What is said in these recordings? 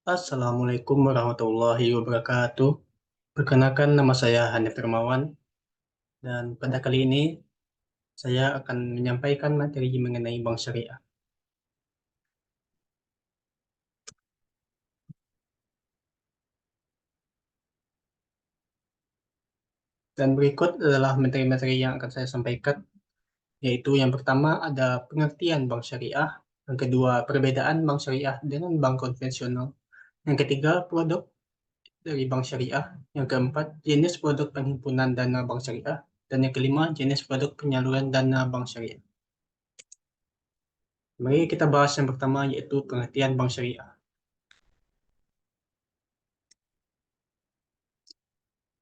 Assalamualaikum warahmatullahi wabarakatuh. Perkenalkan nama saya Hanif Firmawan dan pada kali ini saya akan menyampaikan materi mengenai bank syariah. Dan berikut adalah materi-materi yang akan saya sampaikan, yaitu yang pertama ada pengertian bank syariah, yang kedua perbedaan bank syariah dengan bank konvensional, yang ketiga produk dari bank syariah, yang keempat jenis produk penghimpunan dana bank syariah, dan yang kelima jenis produk penyaluran dana bank syariah. Mari kita bahas yang pertama yaitu pengertian bank syariah.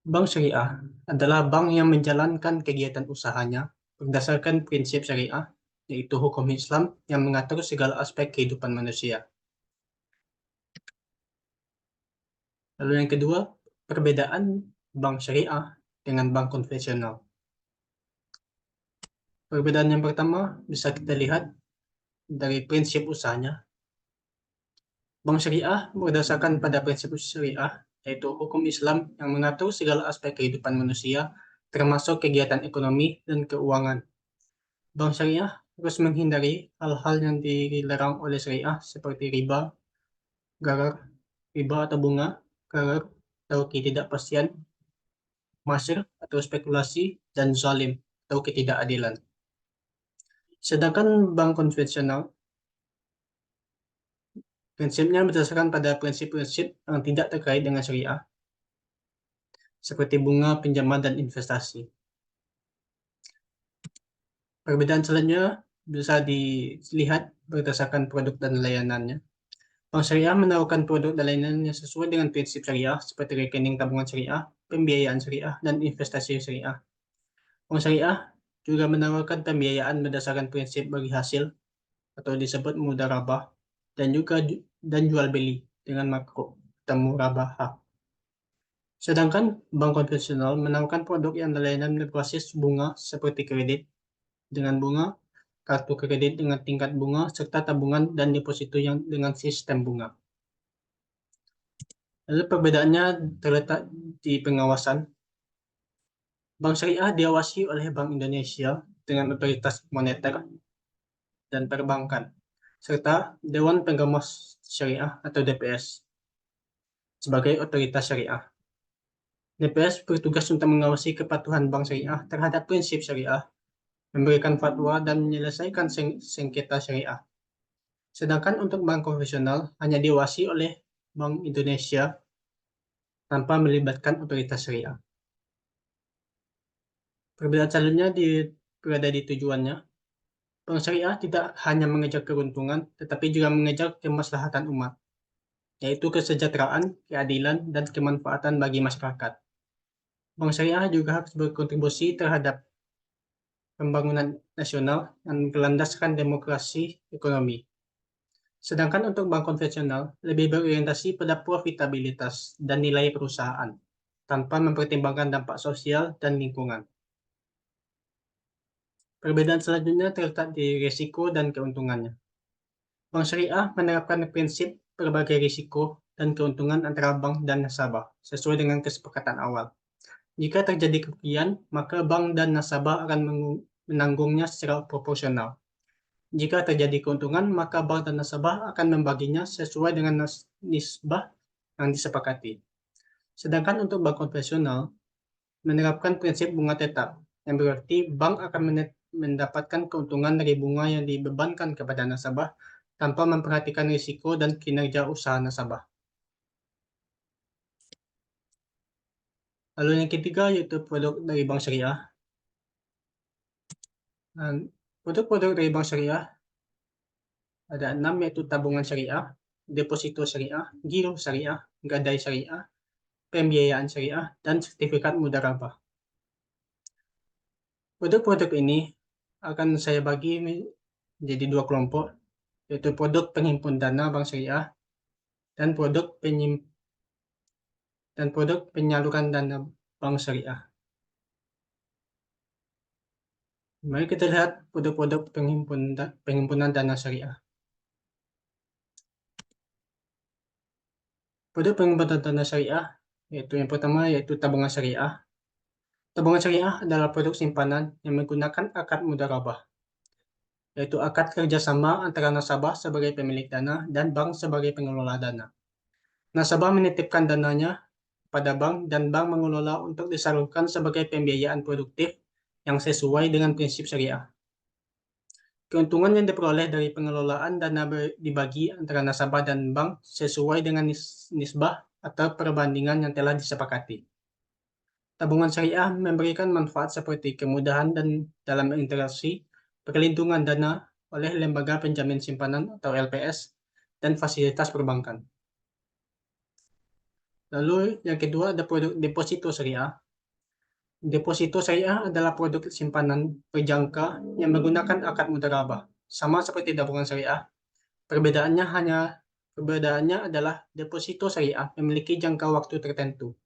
Bank syariah adalah bank yang menjalankan kegiatan usahanya berdasarkan prinsip syariah, yaitu hukum Islam yang mengatur segala aspek kehidupan manusia. Lalu yang kedua, perbedaan bank syariah dengan bank konvensional. Perbedaan yang pertama bisa kita lihat dari prinsip usahanya. Bank syariah berdasarkan pada prinsip syariah, yaitu hukum Islam yang mengatur segala aspek kehidupan manusia, termasuk kegiatan ekonomi dan keuangan. Bank syariah harus menghindari hal-hal yang dilarang oleh syariah seperti riba, gharar, riba atau bunga, gharar atau ketidakpastian, masyr atau spekulasi, dan zalim atau ketidakadilan. Sedangkan bank konvensional prinsipnya berdasarkan pada prinsip-prinsip yang tidak terkait dengan syariah, seperti bunga, pinjaman, dan investasi. Perbedaan selanjutnya bisa dilihat berdasarkan produk dan layanannya. Bank syariah menawarkan produk dan layanan yang sesuai dengan prinsip syariah seperti rekening tabungan syariah, pembiayaan syariah, dan investasi syariah. Bank syariah juga menawarkan pembiayaan berdasarkan prinsip bagi hasil atau disebut mudharabah dan juga jual beli dengan makro atau murabahah. Sedangkan bank konvensional menawarkan produk yang layanan berbasis bunga seperti kredit dengan bunga, kartu kredit dengan tingkat bunga, serta tabungan dan deposito yang dengan sistem bunga. Lalu perbedaannya terletak di pengawasan. Bank Syariah diawasi oleh Bank Indonesia dengan otoritas moneter dan perbankan, serta Dewan Pengawas Syariah atau DPS sebagai otoritas syariah. DPS bertugas untuk mengawasi kepatuhan Bank Syariah terhadap prinsip syariah, memberikan fatwa dan menyelesaikan sengketa syariah. Sedangkan untuk bank konvensional hanya diawasi oleh Bank Indonesia tanpa melibatkan otoritas syariah. Perbedaan selanjutnya berada di tujuannya. Bank syariah tidak hanya mengejar keuntungan, tetapi juga mengejar kemaslahatan umat, yaitu kesejahteraan, keadilan, dan kemanfaatan bagi masyarakat. Bank syariah juga harus berkontribusi terhadap pembangunan nasional yang berlandaskan demokrasi ekonomi. Sedangkan untuk bank konvensional lebih berorientasi pada profitabilitas dan nilai perusahaan, tanpa mempertimbangkan dampak sosial dan lingkungan. Perbedaan selanjutnya terletak di risiko dan keuntungannya. Bank syariah menerapkan prinsip berbagai risiko dan keuntungan antara bank dan nasabah sesuai dengan kesepakatan awal. Jika terjadi kerugian, maka bank dan nasabah akan menanggungnya secara proporsional. Jika terjadi keuntungan, maka bank dan nasabah akan membaginya sesuai dengan nisbah yang disepakati. Sedangkan untuk bank konvensional menerapkan prinsip bunga tetap, yang berarti bank akan mendapatkan keuntungan dari bunga yang dibebankan kepada nasabah tanpa memperhatikan risiko dan kinerja usaha nasabah. Lalu yang ketiga yaitu produk dari bank syariah. Produk-produk dari bank syariah ada 6 yaitu tabungan syariah, deposito syariah, giro syariah, gadai syariah, pembiayaan syariah, dan sertifikat mudharabah. Produk-produk ini akan saya bagi menjadi 2 kelompok, yaitu produk penghimpun dana bank syariah dan produk penyaluran dana bank syariah. Mari kita lihat produk-produk penghimpunan dana syariah. Produk pengembangan dana syariah, yaitu yang pertama yaitu tabungan syariah. Tabungan syariah adalah produk simpanan yang menggunakan akad mudharabah, yaitu akad kerjasama antara nasabah sebagai pemilik dana dan bank sebagai pengelola dana. Nasabah menitipkan dananya pada bank dan bank mengelola untuk disalurkan sebagai pembiayaan produktif yang sesuai dengan prinsip syariah. Keuntungan yang diperoleh dari pengelolaan dana dibagi antara nasabah dan bank sesuai dengan nisbah atau perbandingan yang telah disepakati. Tabungan syariah memberikan manfaat seperti kemudahan dan dalam interaksi, perlindungan dana oleh lembaga penjamin simpanan atau LPS, dan fasilitas perbankan. Lalu yang kedua ada produk deposito syariah. Deposito syariah adalah produk simpanan berjangka yang menggunakan akad mudharabah. Sama seperti tabungan syariah, perbedaannya adalah deposito syariah memiliki jangka waktu tertentu.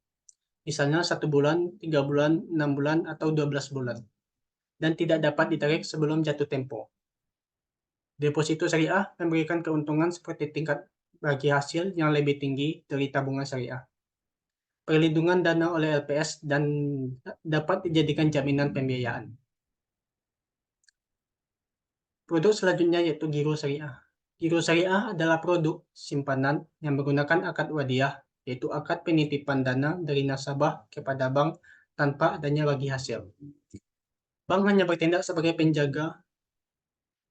Misalnya 1 bulan, 3 bulan, 6 bulan, atau 12 bulan. Dan tidak dapat ditarik sebelum jatuh tempo. Deposito syariah memberikan keuntungan seperti tingkat bagi hasil yang lebih tinggi dari tabungan syariah, perlindungan dana oleh LPS, dan dapat dijadikan jaminan pembiayaan. Produk selanjutnya yaitu giro syariah. Giro syariah adalah produk simpanan yang menggunakan akad wadiah, yaitu akad penitipan dana dari nasabah kepada bank tanpa adanya bagi hasil. Bank hanya bertindak sebagai penjaga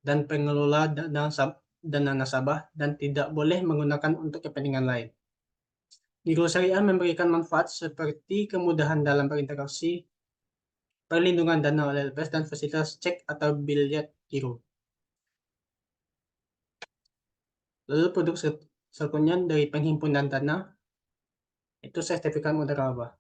dan pengelola dana nasabah dan tidak boleh menggunakan untuk kepentingan lain. Giro syariah memberikan manfaat seperti kemudahan dalam berinteraksi, perlindungan dana oleh LPS, dan fasilitas cek atau biliet giro. Lalu produk selanjutnya dari penghimpunan dana itu sertifikat mudharabah.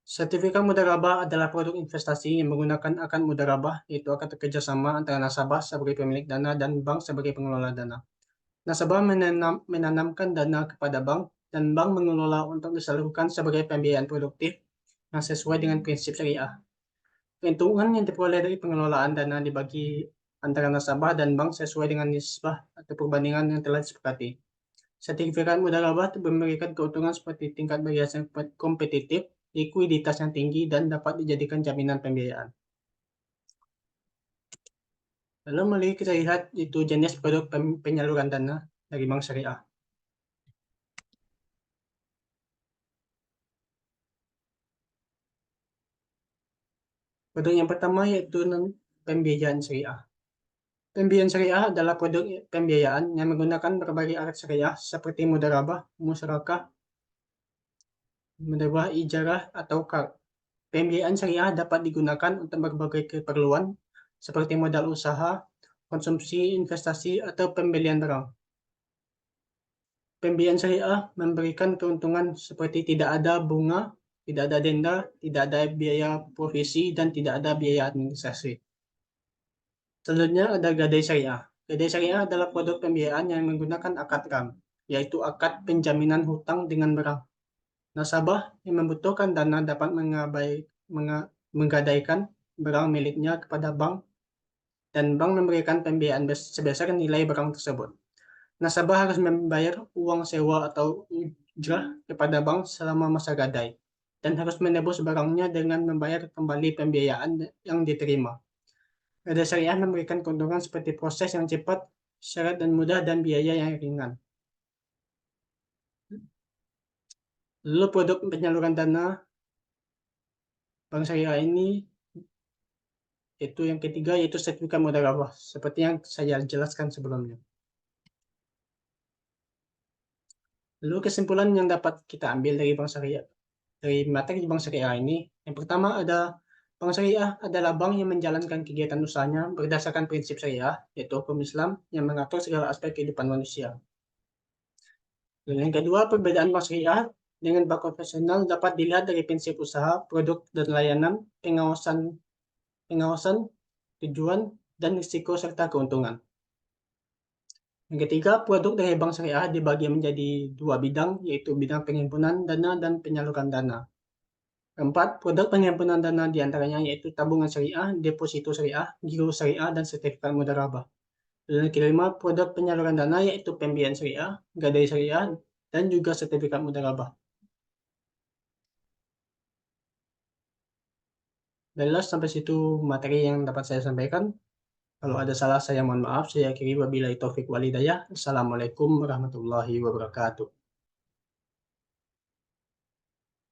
Sertifikat mudharabah adalah produk investasi yang menggunakan akad mudharabah, yaitu akad kerjasama antara nasabah sebagai pemilik dana dan bank sebagai pengelola dana. Nasabah menanamkan dana kepada bank dan bank mengelola untuk disalurkan sebagai pembiayaan produktif yang sesuai dengan prinsip syariah. Keuntungan yang diperoleh dari pengelolaan dana dibagi antara nasabah dan bank sesuai dengan nisbah atau perbandingan yang telah disepakati. Sertifikat mudharabah memberikan keuntungan seperti tingkat biaya yang kompetitif, likuiditas yang tinggi, dan dapat dijadikan jaminan pembiayaan. Lalu mari kita lihat itu jenis produk penyaluran dana dari bank syariah. Produk yang pertama yaitu pembiayaan syariah. Pembiayaan syariah adalah produk pembiayaan yang menggunakan berbagai alat syariah seperti mudharabah, musyarakah, ijarah, atau kar. Pembiayaan syariah dapat digunakan untuk berbagai keperluan seperti modal usaha, konsumsi, investasi, atau pembelian barang. Pembiayaan syariah memberikan keuntungan seperti tidak ada bunga, tidak ada denda, tidak ada biaya provisi, dan tidak ada biaya administrasi. Selanjutnya ada gadai syariah. Gadai syariah adalah produk pembiayaan yang menggunakan akad RAM, yaitu akad penjaminan hutang dengan barang. Nasabah yang membutuhkan dana dapat menggadaikan barang miliknya kepada bank dan bank memberikan pembiayaan sebesar nilai barang tersebut. Nasabah harus membayar uang sewa atau ujrah kepada bank selama masa gadai dan harus menebus barangnya dengan membayar kembali pembiayaan yang diterima. Gadai syariah memberikan keuntungan seperti proses yang cepat, syarat dan mudah, dan biaya yang ringan. Lalu produk penyaluran dana bank syariah ini itu yang ketiga yaitu sertifikat mudharabah seperti yang saya jelaskan sebelumnya. Lalu kesimpulan yang dapat kita ambil dari bank syariah dari materi bank syariah ini, yang pertama ada bank syariah adalah bank yang menjalankan kegiatan usahanya berdasarkan prinsip syariah, yaitu hukum Islam yang mengatur segala aspek kehidupan manusia. Dan yang kedua, perbedaan bank syariah dengan bank konvensional dapat dilihat dari prinsip usaha, produk dan layanan, pengawasan, tujuan, dan risiko serta keuntungan. Yang ketiga, produk dari bank syariah dibagi menjadi dua bidang, yaitu bidang penghimpunan dana dan penyaluran dana. Keempat, produk penghimpunan dana diantaranya yaitu tabungan syariah, deposito syariah, giro syariah, dan sertifikat mudharabah. Dan kelima, produk penyaluran dana yaitu pembiayaan syariah, gadai syariah, dan juga sertifikat mudharabah. Baiklah, sampai situ materi yang dapat saya sampaikan. Kalau ada salah saya mohon maaf. Saya akhiri wabillahi taufik walhidayah. Assalamualaikum warahmatullahi wabarakatuh.